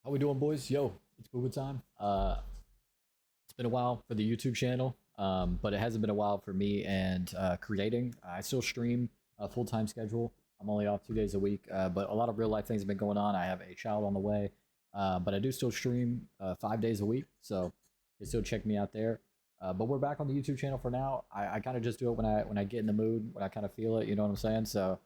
How we doing, boys? Yo, it's Google time. It's been a while for the YouTube channel, but it hasn't been a while for me and creating. I still stream a full-time schedule. I'm only off 2 days a week, but a lot of real life things have been going on. I have a child on the way, but I do still stream 5 days a week, so you still check me out there. But we're back on the YouTube channel for now. I kind of just do it when I get in the mood, when I kind of feel it. You know what I'm saying? So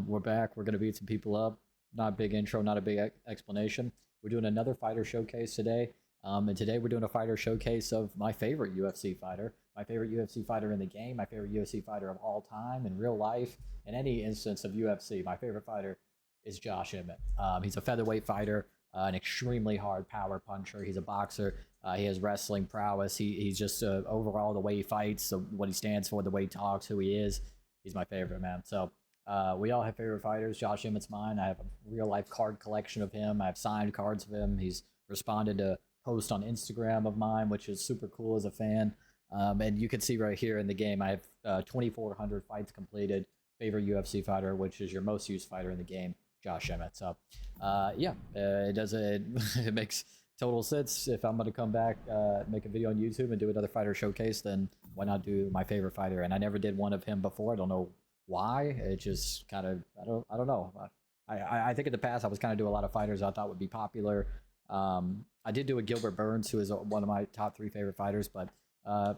we're back. We're gonna beat some people up. Not a big intro, not a big explanation. We're doing another fighter showcase today. And today we're doing a fighter showcase of my favorite UFC fighter, my favorite UFC fighter in the game, my favorite UFC fighter of all time in real life, in any instance of UFC. My favorite fighter is Josh Emmett. He's a featherweight fighter, an extremely hard power puncher. He's a boxer. He has wrestling prowess. He's just overall the way he fights, what he stands for, the way he talks, who he is. He's my favorite, man. So we all have favorite fighters. Josh Emmett's mine. I have a real life card collection of him. I have signed cards of him. He's responded to posts on Instagram of mine, which is super cool as a fan. And you can see right here in the game, I have 2,400 fights completed. Favorite UFC fighter, which is your most used fighter in the game, Josh Emmett. So, yeah, it makes total sense. If I'm going to come back, make a video on YouTube and do another fighter showcase, then why not do my favorite fighter? And I never did one of him before. I don't know why. It just kind of, I don't know. I think in the past I was kind of doing a lot of fighters I thought would be popular. I did do a Gilbert Burns, who is one of my top 3 favorite fighters, but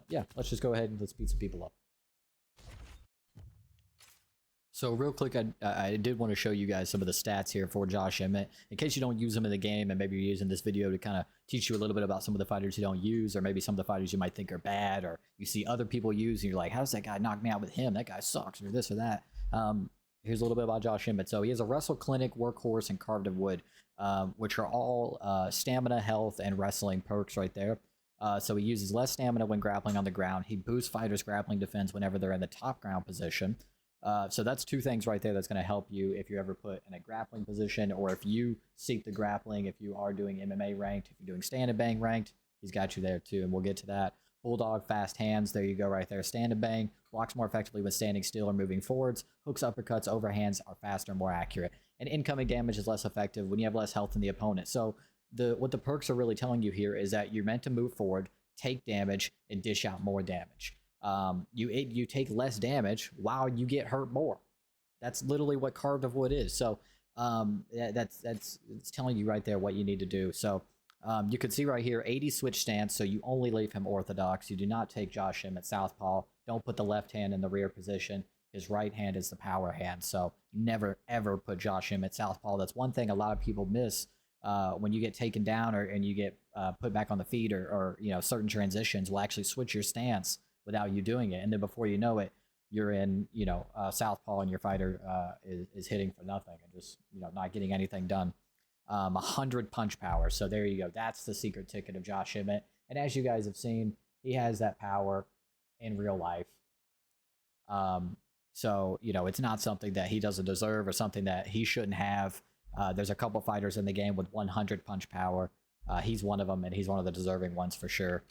yeah, let's just go ahead and let's beat some people up. So real quick, I did want to show you guys some of the stats here for Josh Emmett, in case you don't use him in the game, and maybe you're using this video to kind of teach you a little bit about some of the fighters you don't use, or maybe some of the fighters you might think are bad, or you see other people use, and you're like, how does that guy knock me out with him? That guy sucks, or this or that. Here's a little bit about Josh Emmett. So he has a Wrestle Clinic, Workhorse, and Carved of Wood, which are all stamina, health, and wrestling perks right there. So he uses less stamina when grappling on the ground. He boosts fighters' grappling defense whenever they're in the top ground position. So that's 2 things right there that's going to help you if you're ever put in a grappling position, or if you seek the grappling, if you are doing MMA ranked, if you're doing stand and bang ranked, he's got you there too, and we'll get to that. Bulldog, fast hands, there you go right there. Stand and bang, blocks more effectively when standing still or moving forwards. Hooks, uppercuts, overhands are faster and more accurate. And incoming damage is less effective when you have less health than the opponent. So what the perks are really telling you here is that you're meant to move forward, take damage, and dish out more damage. You take less damage while you get hurt more. That's literally what Carved of Wood is. So that's it's telling you right there what you need to do. So you can see right here, 80 switch stance, so you only leave him orthodox. You do not take Josh Emmett southpaw. Don't put the left hand in the rear position. His right hand is the power hand. So never, ever put Josh Emmett southpaw. That's one thing a lot of people miss when you get taken down and you get put back on the feet, or you know, certain transitions will actually switch your stance without you doing it. And then before you know it, you're in, you know, southpaw, and your fighter is hitting for nothing and just, you know, not getting anything done. 100 punch power. So there you go. That's the secret ticket of Josh Emmett. And as you guys have seen, he has that power in real life. So, you know, it's not something that he doesn't deserve or something that he shouldn't have. There's a couple fighters in the game with 100 punch power. He's one of them, and he's one of the deserving ones for sure.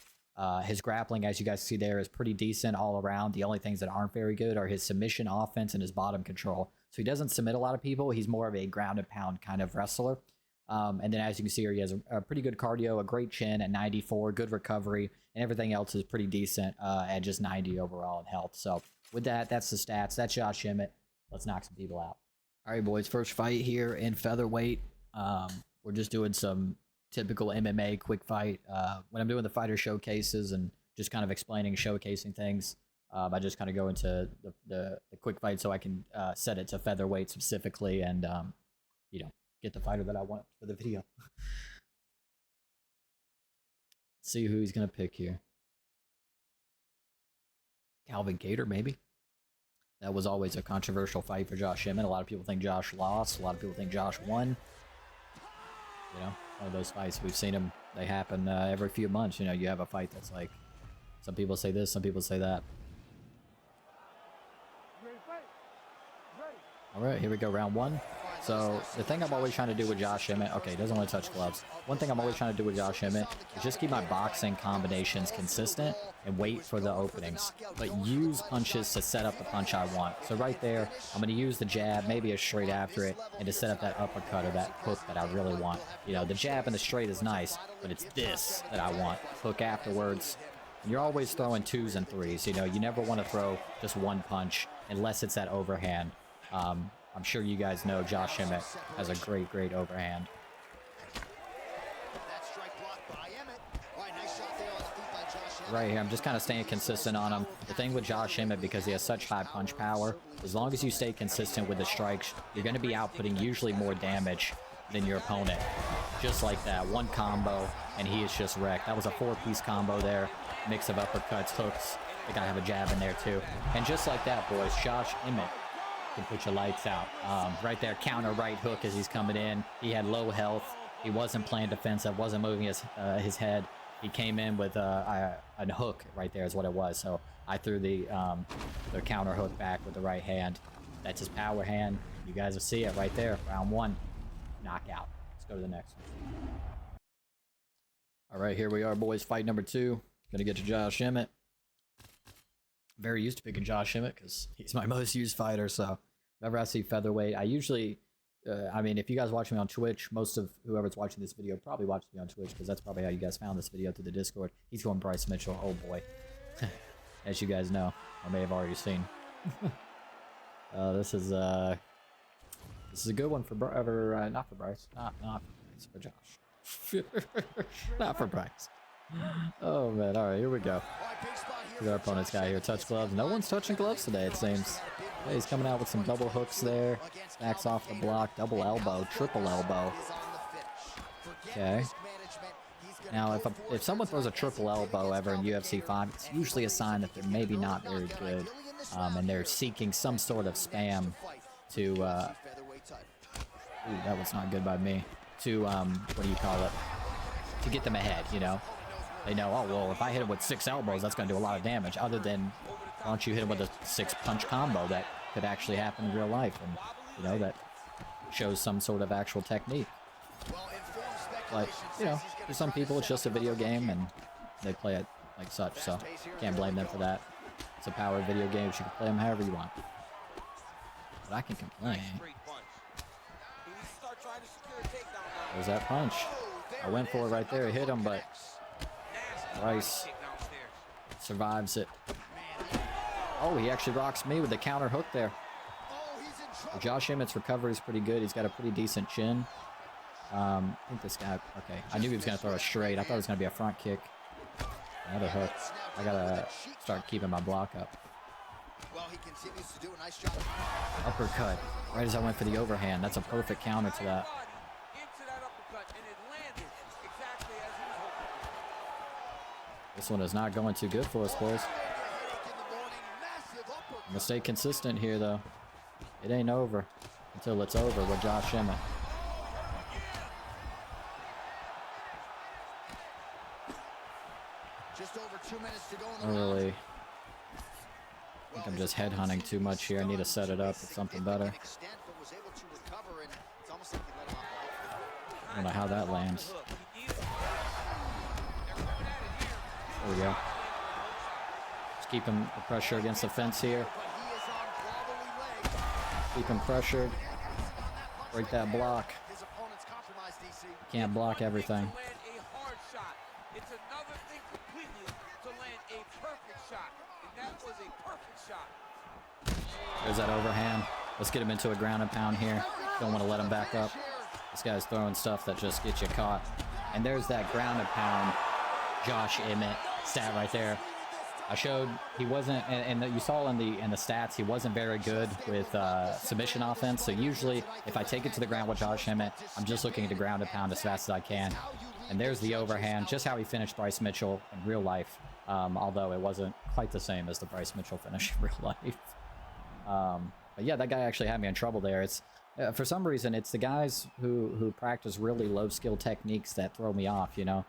His grappling, as you guys see there, is pretty decent all around. The only things that aren't very good are his submission offense and his bottom control. So he doesn't submit a lot of people. He's more of a ground and pound kind of wrestler. And then as you can see here, he has a pretty good cardio, a great chin at 94, good recovery, and everything else is pretty decent at just 90 overall in health. So with that, that's the stats. That's Josh Emmett. Let's knock some people out. All right, boys, first fight here in featherweight. We're just doing some typical MMA quick fight. When I'm doing the fighter showcases and just kind of explaining, showcasing things, I just kind of go into the quick fight so I can set it to featherweight specifically and, you know, get the fighter that I want for the video. Let's see who he's going to pick here. Calvin Gator, maybe. That was always a controversial fight for Josh Emmett. A lot of people think Josh lost. A lot of people think Josh won. You know, one of those fights, we've seen them, they happen every few months. You know, you have a fight that's like, some people say this, some people say that. All right, here we go, round 1. So the thing I'm always trying to do with Josh Emmett, okay, he doesn't want to touch gloves. One thing I'm always trying to do with Josh Emmett is just keep my boxing combinations consistent and wait for the openings, but use punches to set up the punch I want. So right there, I'm going to use the jab, maybe a straight after it, and to set up that uppercut or that hook that I really want. You know, the jab and the straight is nice, but it's this that I want. Hook afterwards. And you're always throwing 2s and 3s. You know, you never want to throw just one punch unless it's that overhand. I'm sure you guys know Josh Emmett has a great, great overhand. Right here, I'm just kind of staying consistent on him. The thing with Josh Emmett, because he has such high punch power, as long as you stay consistent with the strikes, you're going to be outputting usually more damage than your opponent. Just like that, one combo, and he is just wrecked. That was a 4-piece combo there. Mix of uppercuts, hooks. I think I have a jab in there too. And just like that, boys, Josh Emmett can put your lights out. Right there, counter right hook as he's coming in. He had low health. He wasn't playing defensive, wasn't moving his head. He came in with a hook right there is what it was. So I threw the counter hook back with the right hand. That's his power hand. You guys will see it right there. Round 1, knockout. Let's go to the next one. All right, here we are, boys. Fight number 2. Gonna get to Josh Emmett. Very used to picking Josh Emmett because he's my most used fighter. So whenever I see featherweight, I usually, I mean, if you guys watch me on Twitch, most of whoever's watching this video probably watches me on Twitch because that's probably how you guys found this video through the Discord. He's going Bryce Mitchell. Oh boy, as you guys know, or may have already seen. This is a good one for not for Bryce, not for Bryce, for Josh, not for Bryce. Oh man, all right, here we go. Our opponent's guy here, touch gloves. No one's touching gloves today, it seems. Yeah, he's coming out with some double hooks there. Backs off the block, double elbow, triple elbow. Okay. Now, if someone throws a triple elbow ever in UFC 5, it's usually a sign that they're maybe not very good, and they're seeking some sort of spam to. Ooh, that was not good by me. To what do you call it? To get them ahead, you know. They know, oh, well, if I hit him with 6 elbows, that's going to do a lot of damage. Other than, why don't you hit him with a 6-punch combo that could actually happen in real life? And, you know, that shows some sort of actual technique. But, you know, for some people, it's just a video game, and they play it like such, so can't blame them for that. It's a powered video game, so you can play them however you want. But I can complain. There's that punch. I went for it right there, hit him, but Bryce survives it. Oh, he actually rocks me with the counter hook there. Josh Emmett's recovery is pretty good. He's got a pretty decent chin. I think this guy, okay. I knew he was going to throw a straight. I thought it was going to be a front kick. Another hook. I got to start keeping my block up. Uppercut. Right as I went for the overhand. That's a perfect counter to that. This one is not going too good for us, boys. I'm gonna stay consistent here, though. It ain't over until it's over with Josh Emmett. Just over 2 minutes to go I really think I'm just headhunting too much here. I need to set it up with something better. I don't know how that lands. There we go. Just keep him the pressure against the fence here. Keep him pressured. Break that block. Can't block everything. It's another thing completely to land a perfect shot, and that was a perfect shot. There's that overhand. Let's get him into a ground and pound here. Don't want to let him back up. This guy's throwing stuff that just gets you caught. And there's that ground and pound Josh Emmett stat right there. I showed he wasn't, and you saw in the stats, he wasn't very good with submission offense. So usually, if I take it to the ground with Josh Emmett, I'm just looking to ground and pound as fast as I can. And there's the overhand, just how he finished Bryce Mitchell in real life, although it wasn't quite the same as the Bryce Mitchell finish in real life. But yeah, that guy actually had me in trouble there. It's for some reason, it's the guys who practice really low skill techniques that throw me off, you know.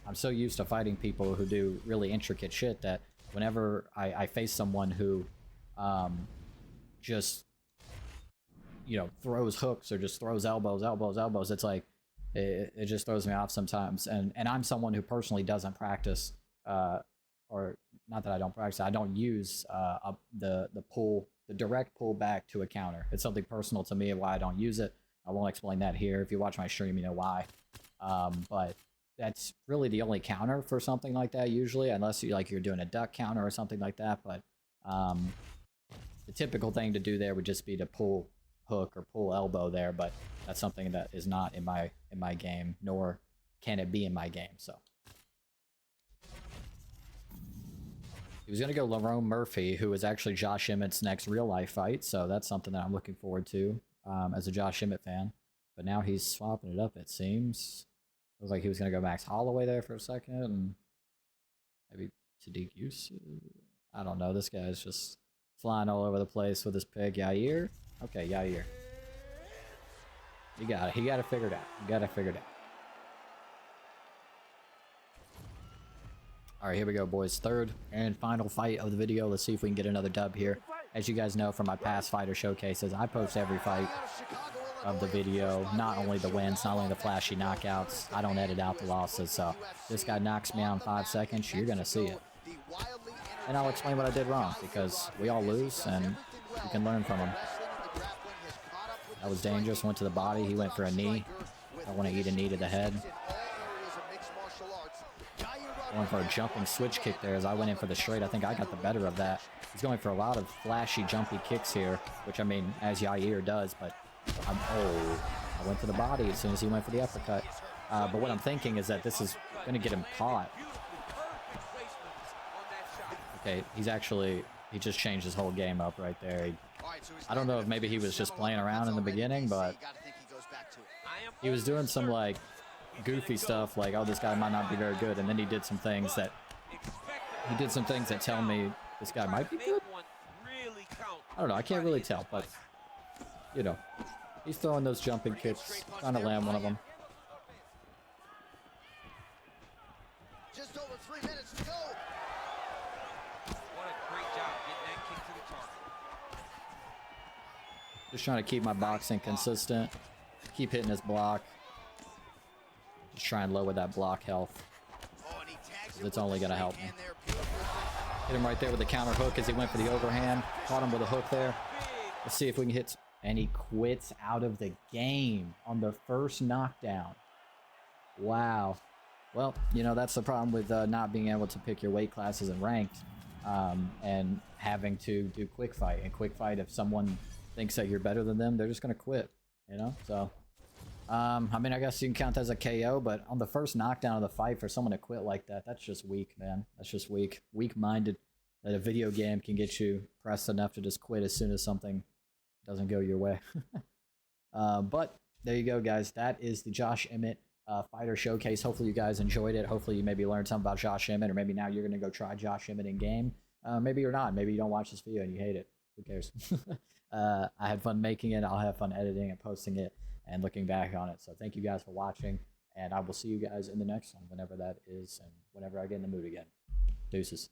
I'm so used to fighting people who do really intricate shit that whenever I face someone who just, you know, throws hooks or just throws elbows, it's like it just throws me off sometimes. And I'm someone who personally doesn't practice, or not that I don't practice, I don't use the direct pull back to a counter. It's something personal to me and why I don't use it. I won't explain that here. If you watch my stream, you know why. But that's really the only counter for something like that usually, unless you're doing a duck counter or something like that. But the typical thing to do there would just be to pull hook or pull elbow there, but that's something that is not in my game, nor can it be in my game. So he was going to go Lerone Murphy, who is actually Josh Emmett's next real life fight, so that's something that I'm looking forward to as a Josh Emmett fan. But now he's swapping it up, it seems. Looks like he was going to go Max Holloway there for a second, and maybe Sadiq Yusuf. I don't know. This guy's just flying all over the place with his pick. Yair? Okay, Yair. You got it. He got it figured out. You got it figured out. All right, here we go, boys. Third and final fight of the video. Let's see if we can get another dub here. As you guys know from my past fighter showcases, I post every fight of the video, not only the wins, not only the flashy knockouts. I don't edit out the losses, so this guy knocks me out in 5 seconds, you're gonna see it. And I'll explain what I did wrong, because we all lose and you can learn from him. That was dangerous. Went to the body. He went for a knee. I want to eat a knee to the head. Going for a jumping switch kick there as I went in for the straight. I think I got the better of that. He's going for a lot of flashy, jumpy kicks here, which, I mean, as Yair does, but I went to the body as soon as he went for the uppercut. But what I'm thinking is that this is going to get him caught. Okay, he just changed his whole game up right there. I don't know if maybe he was just playing around in the beginning, but he was doing some, like, goofy stuff, like, oh, this guy might not be very good, and then he did some things that tell me this guy might be good. I don't know, I can't really tell, but, you know, he's throwing those jumping kicks, trying to land one of them. Just over 3 minutes to go. What a great job getting that kick to the target. Just trying to keep my boxing consistent, keep hitting his block. Just try and lower that block health. It's only going to help me. Hit him right there with the counter hook as he went for the overhand. Caught him with a hook there. Let's see if we can hit. And he quits out of the game on the first knockdown. Wow. Well, you know, that's the problem with not being able to pick your weight classes and ranked, and having to do quick fight. And quick fight, if someone thinks that you're better than them, they're just going to quit, you know? So, I mean, I guess you can count that as a KO, but on the first knockdown of the fight, for someone to quit like that, that's just weak, man. That's just weak. Weak-minded that a video game can get you pressed enough to just quit as soon as something doesn't go your way. But there you go, guys. That is the Josh Emmett fighter showcase. Hopefully you guys enjoyed it. Hopefully you maybe learned something about Josh Emmett, or maybe now you're going to go try Josh Emmett in game. Maybe you're not. Maybe you don't watch this video and you hate it. Who cares? I had fun making it. I'll have fun editing and posting it and looking back on it. So thank you guys for watching, and I will see you guys in the next one, whenever that is, and whenever I get in the mood again. Deuces.